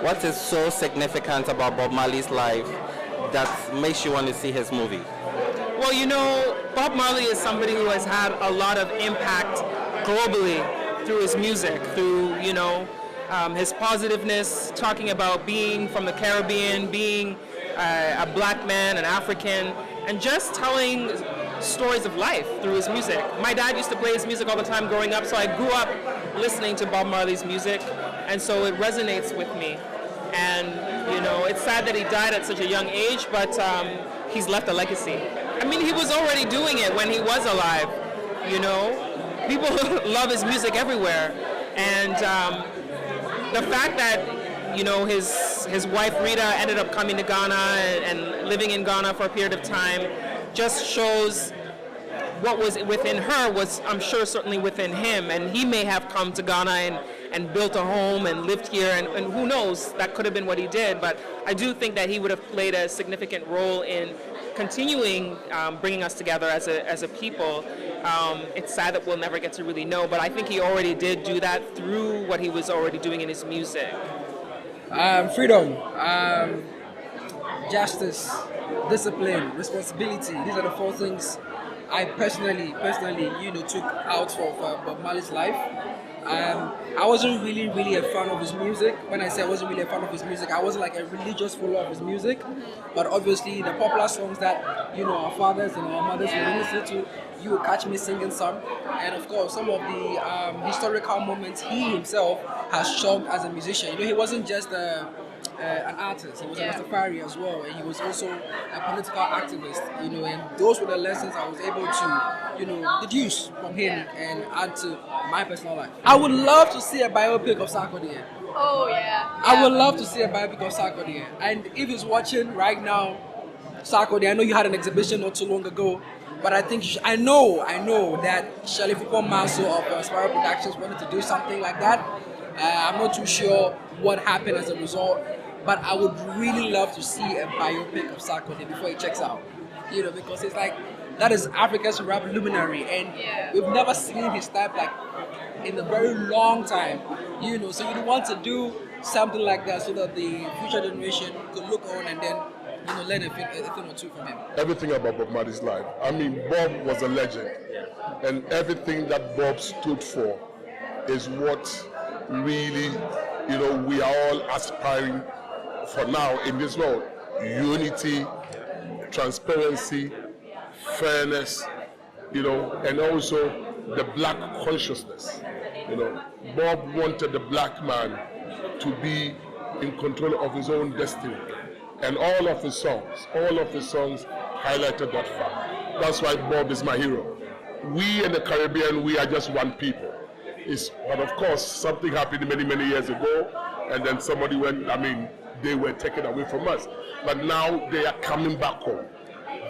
What is so significant about Bob Marley's life that makes you want to see his movie? Well, Bob Marley is somebody who has had a lot of impact globally through his music, through, his positiveness, talking about being from the Caribbean, being a black man, an African, and just telling stories of life through his music. My dad used to play his music all the time growing up, so I grew up listening to Bob Marley's music, and so it resonates with me. And, it's sad that he died at such a young age, but he's left a legacy. I mean, he was already doing it when he was alive, People love his music everywhere. And the fact that, his wife Rita ended up coming to Ghana and living in Ghana for a period of time just shows what was within her was, I'm sure, certainly within him. And he may have come to Ghana and built a home and lived here, and who knows, that could have been what he did. But I do think that he would have played a significant role in continuing bringing us together as a people. It's sad that we'll never get to really know, but I think he already did do that through what he was already doing in his music. Freedom, justice, discipline, responsibility. These are the four things I personally, took out of Bob Marley's life. I wasn't really a fan of his music. When I say I wasn't really a fan of his music, I wasn't like a religious follower of his music. But obviously, the popular songs that our fathers and our mothers would listen to, you will catch me singing some. And of course, some of the historical moments he himself has shown as a musician. He wasn't just an artist. He was a Rastafari as well, and he was also a political activist. And those were the lessons I was able to, deduce from him and add to my personal life. I would love to see a biopic of Sarkodie. Oh yeah. I would love to see a biopic of Sarkodie. And if he's watching right now, Sarkodie, I know you had an exhibition not too long ago, but I think I know that Shirley Fupon Maso of Spiral Productions wanted to do something like that. I'm not too sure what happened as a result, but I would really love to see a biopic of Sarkodie before he checks out. Because it's like, that is Africa's rap luminary, and we've never seen his type like in a very long time. So you'd want to do something like that so that the future generation could look on and then learn a thing or two from him. Everything about Bob Marley's life. I mean, Bob was a legend, and everything that Bob stood for is what really, we are all aspiring for now in this world. Unity, transparency, fairness, and also the black consciousness. Bob wanted the black man to be in control of his own destiny. And all of his songs highlighted that fact. That's why Bob is my hero. We in the Caribbean, we are just one people. But of course, something happened many years ago, and then somebody went, they were taken away from us. But now they are coming back home.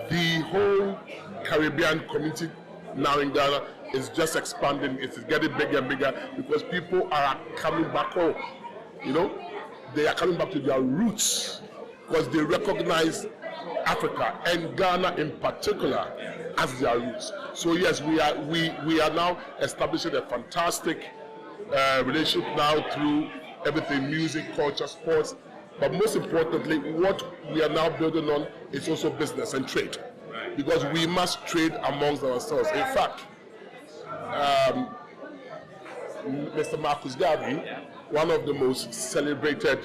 The whole Caribbean community now in Ghana is just expanding. It's getting bigger and bigger because people are coming back home. They are coming back to their roots because they recognize Africa and Ghana in particular as their roots. So yes, we are now establishing a fantastic relationship now through everything: music, culture, sports. But most importantly, what we are now building on is also business and trade, because we must trade amongst ourselves. In fact, Mr. Marcus Garvey, one of the most celebrated,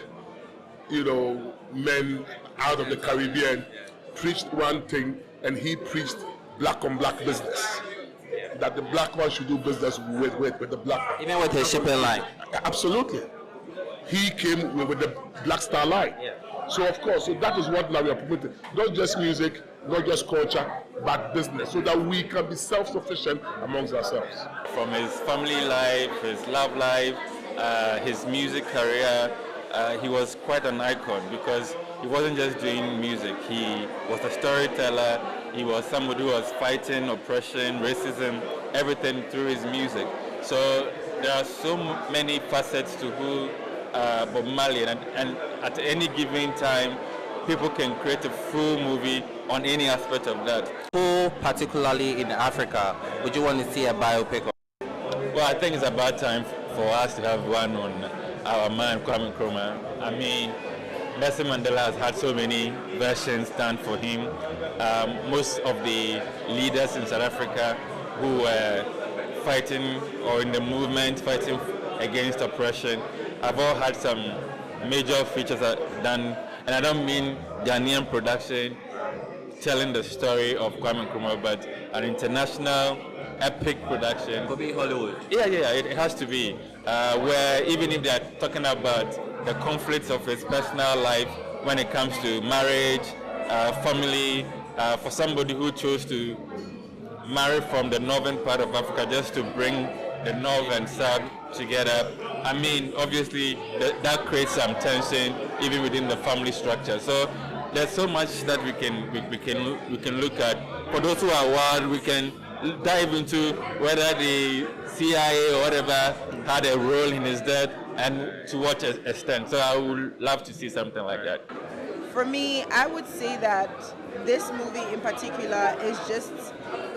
men out of the Caribbean, preached one thing, and he preached black on black business. That the black one should do business with the black one. Even with his shipping line. Absolutely. He came with the Black Star Line. So of course, that is what now we are promoting. Not just music, not just culture, but business, so that we can be self-sufficient amongst ourselves. From his family life, his love life, his music career, he was quite an icon because he wasn't just doing music. He was a storyteller. He was somebody who was fighting oppression, racism, everything through his music. So there are so many facets to who Bob Marley, and at any given time, people can create a full movie on any aspect of that. Who, particularly in Africa, would you want to see a biopic of? Well, I think it's about time for us to have one on our man Kwame Nkrumah. I mean, Nelson Mandela has had so many versions done for him. Most of the leaders in South Africa who were fighting or in the movement fighting against oppression have all had some major features done, and I don't mean Ghanaian production telling the story of Kwame Nkrumah, but an international epic production. Could be Hollywood. Yeah, it has to be. Where even if they're talking about the conflicts of his personal life when it comes to marriage, family, for somebody who chose to marry from the northern part of Africa just to bring the north and south together. I mean, obviously that creates some tension even within the family structure. So there's so much that we can look at. For those who are wild, we can dive into whether the CIA or whatever had a role in his death and to what extent. So I would love to see something like that. For me, I would say that this movie in particular is just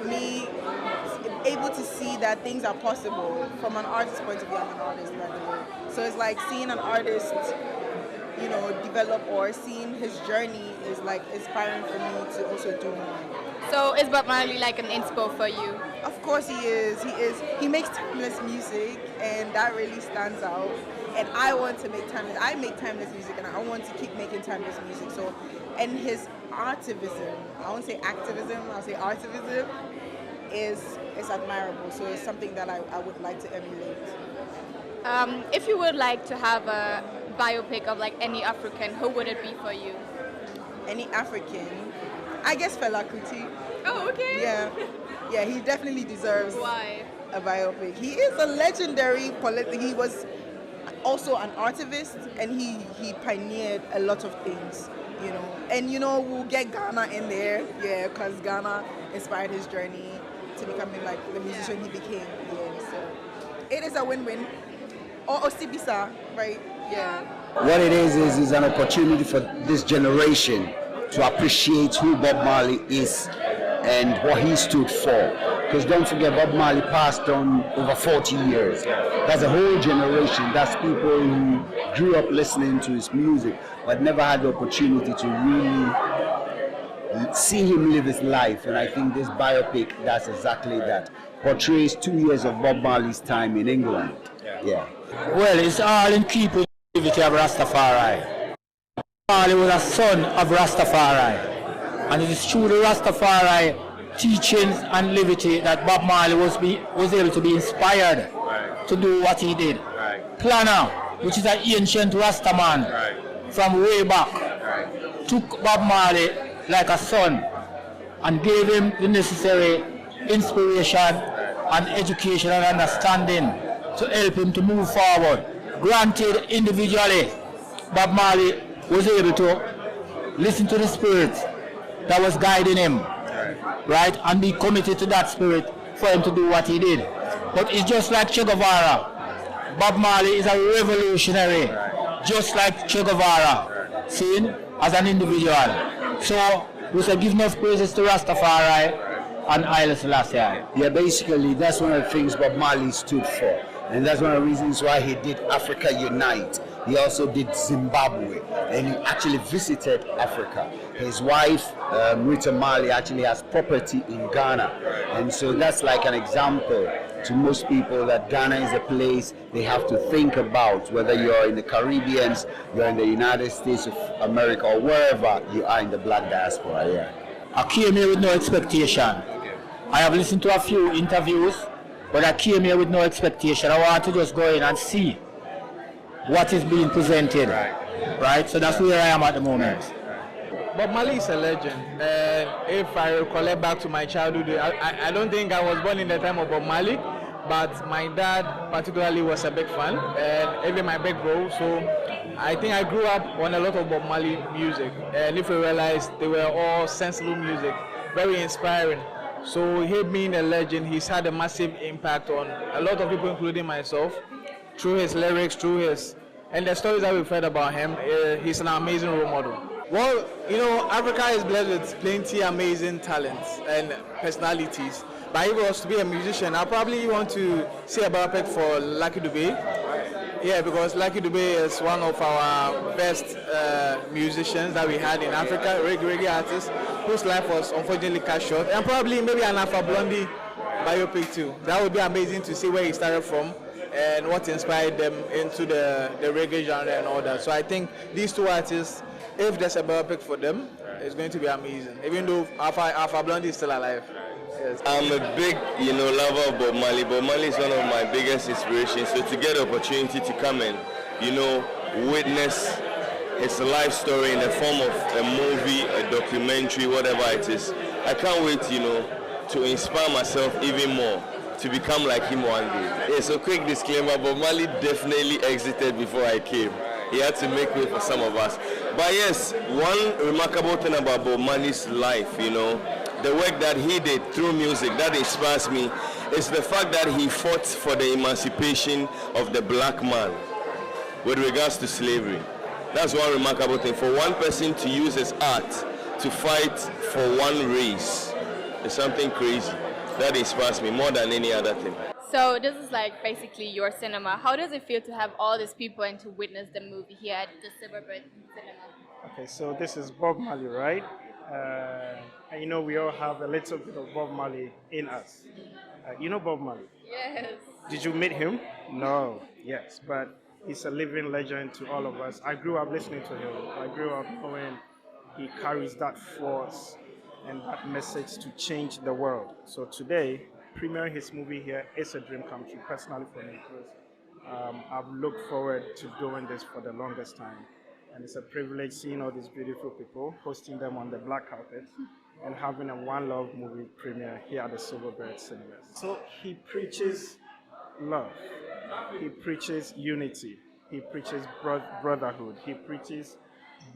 me able to see that things are possible from an artist's point of view. I'm an artist, by the way. So it's like seeing an artist, develop, or seeing his journey is like inspiring for me to also do more. So is Bob Marley like an inspo for you? Of course he is. He makes timeless music, and that really stands out. And I want to make timeless. I make timeless music, and I want to keep making timeless music. So, and his artivism, I won't say activism, I'll say artivism, is admirable. So it's something that I would like to emulate. If you would like to have a biopic of like any African, who would it be for you? Any African, I guess Fela Kuti. Oh, okay. Yeah, he definitely deserves Why? a biopic. He is a legendary he was also an artivist, and he pioneered a lot of things, And we'll get Ghana in there, because Ghana inspired his journey to becoming like the musician he became. Yeah, so it is a win-win. Or Osibisa, right? Yeah. What it is an opportunity for this generation to appreciate who Bob Marley is and what he stood for. Because don't forget, Bob Marley passed on over 40 years. That's a whole generation. That's people who grew up listening to his music, but never had the opportunity to really see him live his life. And I think this biopic does exactly that. Portrays 2 years of Bob Marley's time in England. Yeah. Well, it's all in keeping with the of Rastafari. Marley was a son of Rastafari. And it is through the Rastafari teachings and liberty that Bob Marley was able to be inspired to do what he did. Planner, which is an ancient Rastaman from way back, took Bob Marley like a son and gave him the necessary inspiration and education and understanding to help him to move forward. Granted, individually, Bob Marley was able to listen to the spirit that was guiding him, right, and be committed to that spirit for him to do what he did. But it's just like Che Guevara. Bob Marley is a revolutionary, just like Che Guevara, seen as an individual. So we should give enough praises to Rastafari and Haile Selassie. Yeah, basically that's one of the things Bob Marley stood for. And that's one of the reasons why he did Africa Unite. He also did Zimbabwe, and he actually visited Africa. His wife, Rita Marley, actually has property in Ghana. And so that's like an example to most people that Ghana is a place they have to think about, whether you're in the Caribbean, you're in the United States of America, or wherever you are in the black diaspora. Yeah. I came here with no expectation. I have listened to a few interviews, but I came here with no expectation. I want to just go in and see what is being presented, right? So that's where I am at the moment. Bob Marley is a legend, and if I recollect back to my childhood, I don't think I was born in the time of Bob Marley, but my dad particularly was a big fan, and even my big bro, so I think I grew up on a lot of Bob Marley music, and if you realize, they were all sensible music, very inspiring. So him being a legend, he's had a massive impact on a lot of people, including myself, through his lyrics, and the stories that we've heard about him. He's an amazing role model. Well, Africa is blessed with plenty amazing talents and personalities. But if I was to be a musician, I probably want to say a biopic for Lucky Dube. Yeah, because Lucky Dube is one of our best musicians that we had in Africa, reggae artist, whose life was unfortunately cut short, and probably maybe an Alpha Blondie biopic too. That would be amazing to see where he started from and what inspired them into the reggae genre and all that. So I think these two artists, if there's a biopic for them, it's going to be amazing. Even though Alpha Blondie is still alive. Yes. I'm a big, lover of Bob Marley. Bob Marley is one of my biggest inspirations. So to get the opportunity to come and, witness his life story in the form of a movie, a documentary, whatever it is, I can't wait, to inspire myself even more to become like him one day. Yeah, so quick disclaimer, Bob Marley definitely exited before I came. He had to make way for some of us. But yes, one remarkable thing about Bob Marley's life, the work that he did through music that inspires me is the fact that he fought for the emancipation of the black man with regards to slavery. That's one remarkable thing. For one person to use his art to fight for one race is something crazy. That inspires me more than any other thing. So this is like basically your cinema. How does it feel to have all these people and to witness the movie here at the Silverbird Cinema? Okay, so this is Bob Marley, right? And we all have a little bit of Bob Marley in us. You know Bob Marley? Yes. Did you meet him? No. Yes, but he's a living legend to all of us. I grew up listening to him. I grew up knowing he carries that force and that message to change the world. So today, premiering his movie here is a dream come true, personally for me, because I've looked forward to doing this for the longest time. And it's a privilege seeing all these beautiful people, hosting them on the black carpet, and having a One Love movie premiere here at the Silverbird Cinemas. So he preaches love, he preaches unity, he preaches brotherhood, he preaches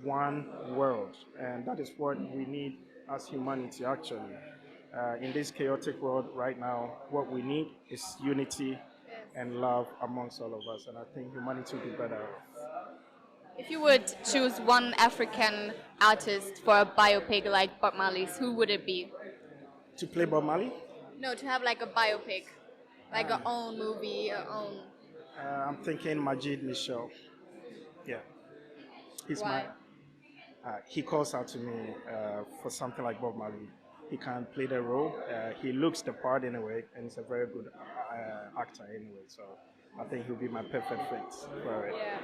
one world, and that is what we need as humanity actually. In this chaotic world right now, what we need is unity and love amongst all of us, and I think humanity will be better off. If you would choose one African artist for a biopic like Bob Marley's, who would it be? To play Bob Marley? No, to have like a biopic, like your own movie, your own. I'm thinking Majid Michel. Yeah. Why? He calls out to me for something like Bob Marley. He can play the role. He looks the part anyway, and he's a very good actor anyway. So I think he'll be my perfect fit for it. Yeah.